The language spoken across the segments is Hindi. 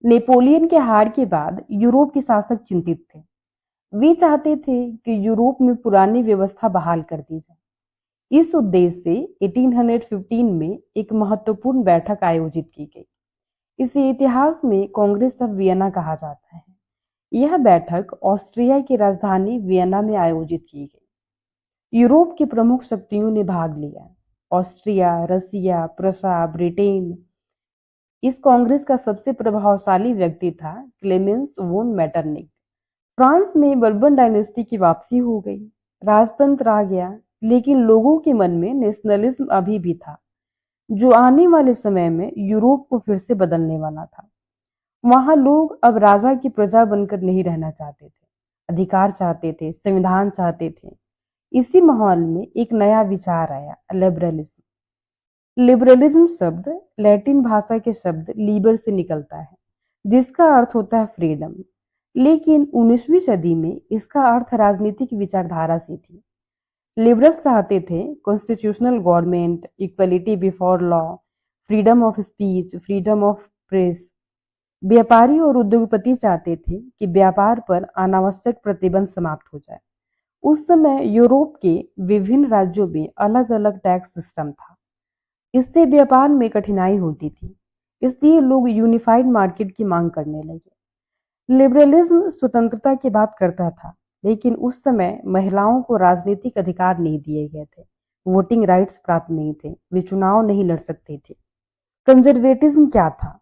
नेपोलियन के हार के बाद यूरोप के शासक चिंतित थे। वे चाहते थे कि यूरोप में पुरानी व्यवस्था बहाल कर दी जाए। इस उद्देश्य से 1815 में एक महत्वपूर्ण बैठक आयोजित की गई। इसे इतिहास में कांग्रेस ऑफ वियना कहा जाता है। यह बैठक ऑस्ट्रिया की राजधानी वियना में आयोजित की गई। यूरोप की प्रमुख शक्तियों ने भाग लिया। ऑस्ट्रिया, रसिया, प्रसा, ब्रिटेन। इस कांग्रेस का सबसे प्रभावशाली व्यक्ति था क्लेमेंस वोन मेटरनिख। फ्रांस में बर्बन डायनेस्टी की वापसी हो गई। राजतंत्र आ गया, लेकिन लोगों के मन में नेशनलिज्म अभी भी था, जो आने वाले समय में यूरोप को फिर से बदलने वाला था। वहां लोग अब राजा की प्रजा बनकर नहीं रहना चाहते थे, अधिकार चाहते थे, संविधान चाहते थे। इसी माहौल में एक नया विचार आया, लिबरलिज्म। लिबरलिज्म शब्द लैटिन भाषा के शब्द लीबर से निकलता है, जिसका अर्थ होता है फ्रीडम। लेकिन 19वीं सदी में इसका अर्थ राजनीतिक विचारधारा से थी। लिबरल्स चाहते थे constitutional government, equality before law, freedom of speech, freedom of press. व्यापारी और उद्योगपति चाहते थे कि व्यापार पर अनावश्यक प्रतिबंध समाप्त हो जाए। उस समय यूरोप के विभिन्न राज्यों में अलग अलग टैक्स सिस्टम था। इससे व्यापार में कठिनाई होती थी, इसलिए लोग यूनिफाइड मार्केट की मांग करने लगे। लिबरलिज्म स्वतंत्रता की बात करता था, लेकिन उस समय महिलाओं को राजनीतिक अधिकार नहीं दिए गए थे, वोटिंग राइट्स प्राप्त नहीं थे, वे चुनाव नहीं लड़ सकते थे। कंजर्वेटिज्म क्या था?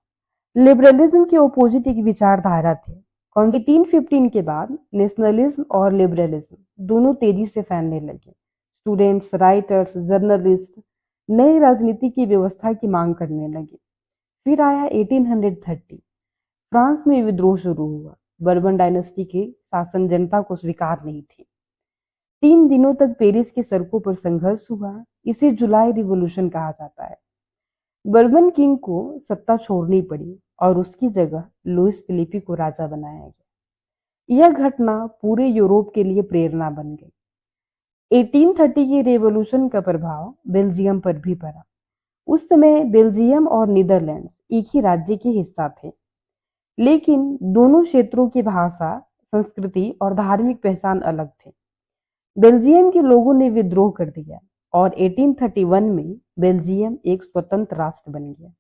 लिबरलिज्म के ऑपोजिट एक विचारधारा थे। 1815 के बाद नेशनलिज्म और लिबरलिज्म दोनों तेजी से फैलने लगे। स्टूडेंट्स, राइटर्स, जर्नलिस्ट नई राजनीति की व्यवस्था की मांग करने लगे। फिर आया 1830। फ्रांस में विद्रोह शुरू हुआ। बर्बन डायनेस्टी के शासन जनता को स्वीकार नहीं थे। 3 दिनों तक पेरिस की सड़कों पर संघर्ष हुआ। इसे जुलाई रिवॉल्यूशन कहा जाता है। बर्बन किंग को सत्ता छोड़नी पड़ी और उसकी जगह लुइस फिलिपी को राजा बनाया गया। यह घटना पूरे यूरोप के लिए प्रेरणा बन गई। 1830 की रेवोल्यूशन का प्रभाव बेल्जियम पर भी पड़ा। उस समय बेल्जियम और नीदरलैंड एक ही राज्य के हिस्सा थे, लेकिन दोनों क्षेत्रों की भाषा, संस्कृति और धार्मिक पहचान अलग थे। बेल्जियम के लोगों ने विद्रोह कर दिया और 1831 में बेल्जियम एक स्वतंत्र राष्ट्र बन गया।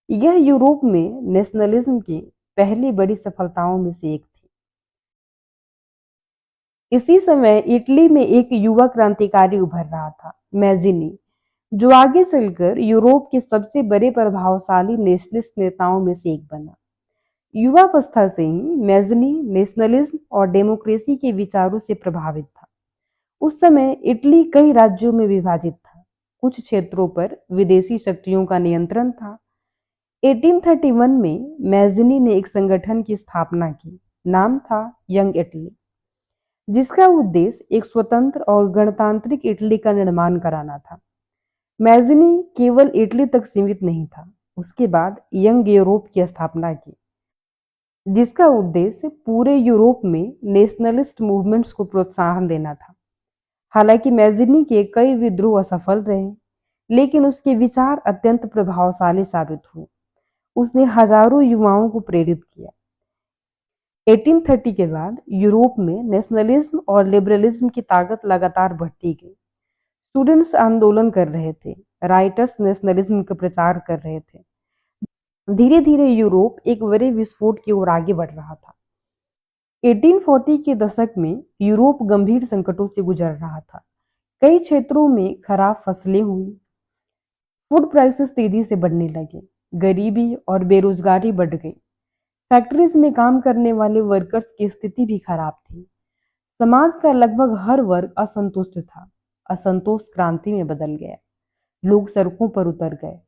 यह यूरोप में नेशनलिज्म की पहली बड़ी सफलताओं में से एक थी। इसी समय इटली में एक युवा क्रांतिकारी उभर रहा था, मैजिनी, जो आगे चलकर यूरोप के सबसे बड़े प्रभावशाली नेशनलिस्ट नेताओं में से एक बना। युवावस्था से ही मैजिनी नेशनलिज्म और डेमोक्रेसी के विचारों से प्रभावित था। उस समय इटली कई राज्यों में विभाजित था। कुछ क्षेत्रों पर विदेशी शक्तियों का नियंत्रण था। 1831 में मैजिनी ने एक संगठन की स्थापना की। नाम था यंग इटली, जिसका उद्देश्य एक स्वतंत्र और गणतांत्रिक इटली का निर्माण कराना था। मैजिनी केवल इटली तक सीमित नहीं था। उसके बाद यंग यूरोप की स्थापना की, जिसका उद्देश्य पूरे यूरोप में नेशनलिस्ट मूवमेंट्स को प्रोत्साहन देना था। हालांकि मैजिनी के कई विद्रोह असफल रहे, लेकिन उसके विचार अत्यंत प्रभावशाली साबित हुए। उसने हजारों युवाओं को प्रेरित किया। 1830 के बाद यूरोप में नेशनलिज्म और लिबरलिज्म की ताकत लगातार बढ़ती गई। स्टूडेंट्स आंदोलन कर रहे थे, राइटर्स नेशनलिज्म का प्रचार कर रहे थे। धीरे धीरे यूरोप एक बड़े विस्फोट की ओर आगे बढ़ रहा था। 1840 के दशक में यूरोप गंभीर संकटों से गुजर रहा था। कई क्षेत्रों में खराब फसलें हुई, फूड प्राइसेस तेजी से बढ़ने लगे, गरीबी और बेरोजगारी बढ़ गई। फैक्ट्रीज में काम करने वाले वर्कर्स की स्थिति भी खराब थी। समाज का लगभग हर वर्ग असंतुष्ट था। असंतोष क्रांति में बदल गया। लोग सड़कों पर उतर गए।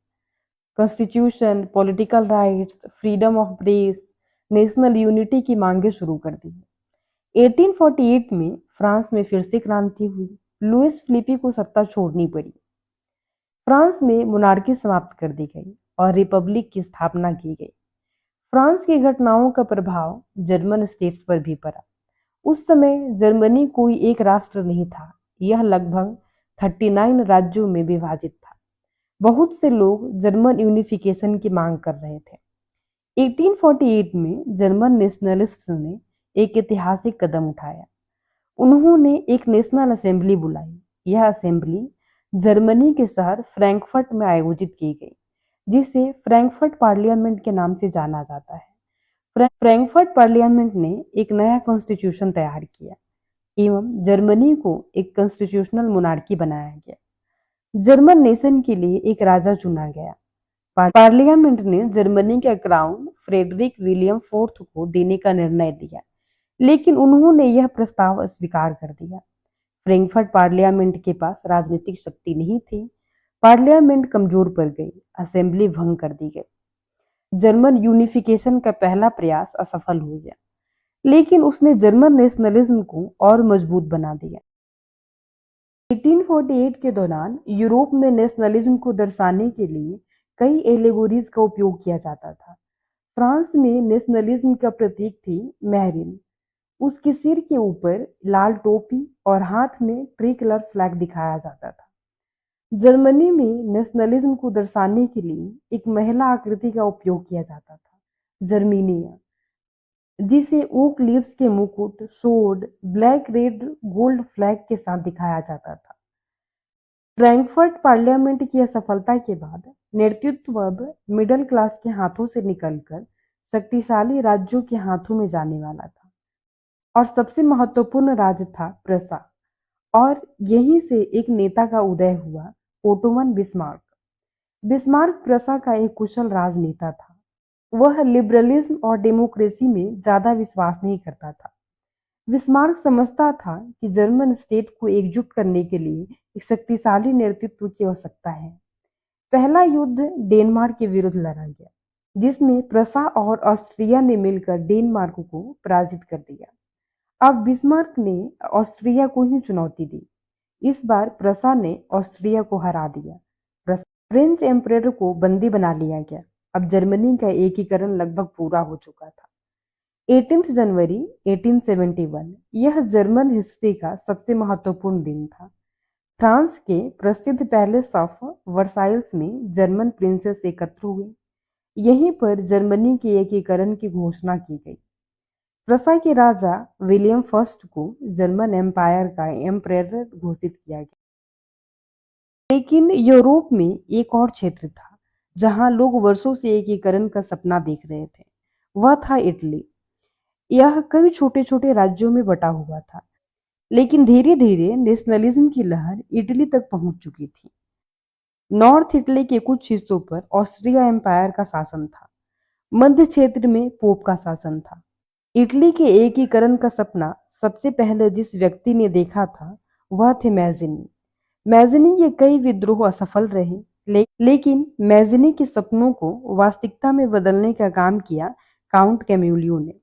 Constitution, political rights, freedom of press, national unity की मांगें शुरू कर दी। 1848 में फ्रांस में फिर से क्रांति हुई। लुइस फिलिपी को सत्ता छोड़नी पड़ी। फ्रांस में मोनार्की समाप्त कर दी गई और रिपब्लिक की स्थापना की गई। फ्रांस की घटनाओं का प्रभाव जर्मन स्टेट्स पर भी पड़ा। उस समय जर्मनी कोई एक राष्ट्र नहीं था, यह लगभग 39 राज्यों में विभाजित था। बहुत से लोग जर्मन यूनिफिकेशन की मांग कर रहे थे। 1848 में जर्मन नेशनलिस्ट ने एक ऐतिहासिक कदम उठाया। उन्होंने एक नेशनल असेंबली बुलाई। यह असेंबली जर्मनी के शहर फ्रैंकफर्ट में आयोजित की गई, जिसे फ्रैंकफर्ट पार्लियामेंट के नाम से जाना जाता है। फ्रैंकफर्ट पार्लियामेंट ने एक नया कॉन्स्टिट्यूशन तैयार किया एवं जर्मनी को एक कॉन्स्टिट्यूशनल मोनार्की बनाया गया। जर्मन नेशन के लिए एक राजा चुना गया। पार्लियामेंट ने जर्मनी का क्राउन फ्रेडरिक विलियम फोर्थ को देने का निर्णय लिया, लेकिन उन्होंने यह प्रस्ताव अस्वीकार कर दिया। फ्रैंकफर्ट पार्लियामेंट के पास राजनीतिक शक्ति नहीं थी। पार्लियामेंट कमजोर पड़ गई, असेंबली भंग कर दी गई। जर्मन यूनिफिकेशन का पहला प्रयास असफल हो गया, लेकिन उसने जर्मन नेशनलिज्म को और मजबूत बना दिया। 1848 के दौरान यूरोप में नेशनलिज्म को दर्शाने के लिए कई एलेगोरीज का उपयोग किया जाता था। फ्रांस में नेशनलिज्म का प्रतीक थी महरिन। उसके सिर के ऊपर लाल टोपी और हाथ में ट्री कलर फ्लैग दिखाया जाता था। जर्मनी में नेशनलिज्म को दर्शाने के लिए एक महिला आकृति का उपयोग किया जाता था, जर्मीनिया, जिसे ओक लीव्स के मुकुट, सोड, ब्लैक रेड गोल्ड फ्लैग के साथ दिखाया जाता था। फ्रैंकफर्ट पार्लियामेंट की असफलता के बाद नेतृत्व अब मिडिल क्लास के हाथों से निकलकर शक्तिशाली राज्यों के हाथों में जाने वाला था, और सबसे महत्वपूर्ण राज्य था प्रसा। और यहीं से एक नेता का उदय हुआ, ओटोमन बिस्मार्क। बिस्मार्क प्रसा का एक कुशल राजनेता था। वह लिबरलिज्म और डेमोक्रेसी में ज्यादा विश्वास नहीं करता था। बिस्मार्क समझता था कि जर्मन स्टेट को एकजुट करने के लिए एक शक्तिशाली नेतृत्व की आवश्यकता है। पहला युद्ध डेनमार्क के विरुद्ध लड़ा गया, जिसमें प्रसा और ऑस्ट्रिया ने मिलकर डेनमार्क को पराजित कर दिया। अब बिस्मार्क ने ऑस्ट्रिया को ही चुनौती दी। इस बार प्रसा ने ऑस्ट्रिया को हरा दिया। फ्रेंच एम्परर को बंदी बना लिया गया। अब जर्मनी का एकीकरण लगभग पूरा हो चुका था। 18 जनवरी 1871 यह जर्मन हिस्ट्री का सबसे महत्वपूर्ण दिन था। फ्रांस के प्रसिद्ध पैलेस ऑफ वर्साइल्स में जर्मन प्रिंसेस एकत्र हुए। यहीं पर जर्मनी के एकीकरण की घोषणा की गई। प्रसा के राजा विलियम फर्स्ट को जर्मन एम्पायर का एम्परर घोषित किया गया। लेकिन यूरोप में एक और क्षेत्र था जहां लोग वर्षों से एकीकरण का सपना देख रहे थे। वह था इटली। यह कई छोटे छोटे राज्यों में बटा हुआ था, लेकिन धीरे धीरे नेशनलिज्म की लहर इटली तक पहुंच चुकी थी। नॉर्थ इटली के कुछ हिस्सों पर ऑस्ट्रिया एम्पायर का शासन था। मध्य क्षेत्र में पोप का शासन था। इटली के एकीकरण का सपना सबसे पहले जिस व्यक्ति ने देखा था वह थे मैज़िनी। मैज़िनी के कई विद्रोह असफल रहे, लेकिन मैज़िनी के सपनों को वास्तविकता में बदलने का काम किया काउंट कैम्यूलियो ने।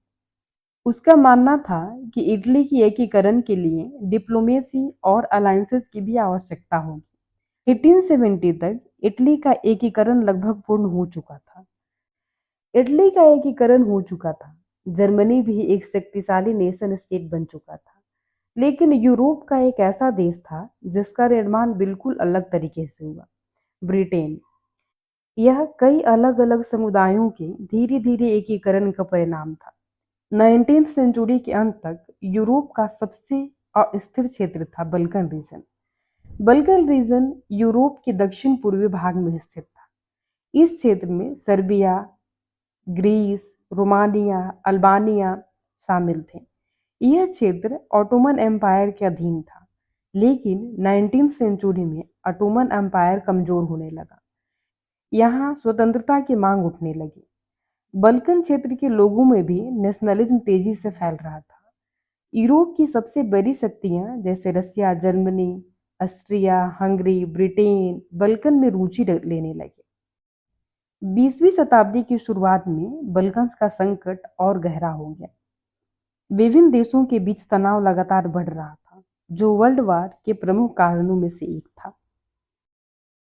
उसका मानना था कि इटली की एकीकरण के लिए डिप्लोमेसी और अलायंसेस की भी आवश्यकता होगी। 1870 तक इटली का एकीकरण लगभग पूर्ण हो चुका था। इटली का एकीकरण हो चुका था। जर्मनी भी एक शक्तिशाली नेशन स्टेट बन चुका था, लेकिन यूरोप का एक ऐसा देश था जिसका निर्माण बिल्कुल अलग तरीके से हुआ, ब्रिटेन। यह कई अलग अलग समुदायों के धीरे धीरे एकीकरण का परिणाम था। 19वीं सेंचुरी के अंत तक यूरोप का सबसे अस्थिर क्षेत्र था Balkan region. Balkan region Europe के दक्षिण पूर्वी भाग में स्थित था। इस क्षेत्र में सर्बिया, ग्रीस, रोमानिया, अल्बानिया शामिल थे। यह क्षेत्र ऑटोमन एम्पायर के अधीन था, लेकिन 19वीं सेंचुरी में ऑटोमन एम्पायर कमजोर होने लगा। यहाँ स्वतंत्रता की मांग उठने लगी। बल्कन क्षेत्र के लोगों में भी नेशनलिज्म तेजी से फैल रहा था। यूरोप की सबसे बड़ी शक्तियां जैसे Russia, Germany, Austria, Hungary, Britain Balkan में रुचि लेने लगे। 20वीं शताब्दी की शुरुआत में बल्कन्स का संकट और गहरा हो गया। विभिन्न देशों के बीच तनाव लगातार बढ़ रहा था, जो वर्ल्ड वार के प्रमुख कारणों में से एक था।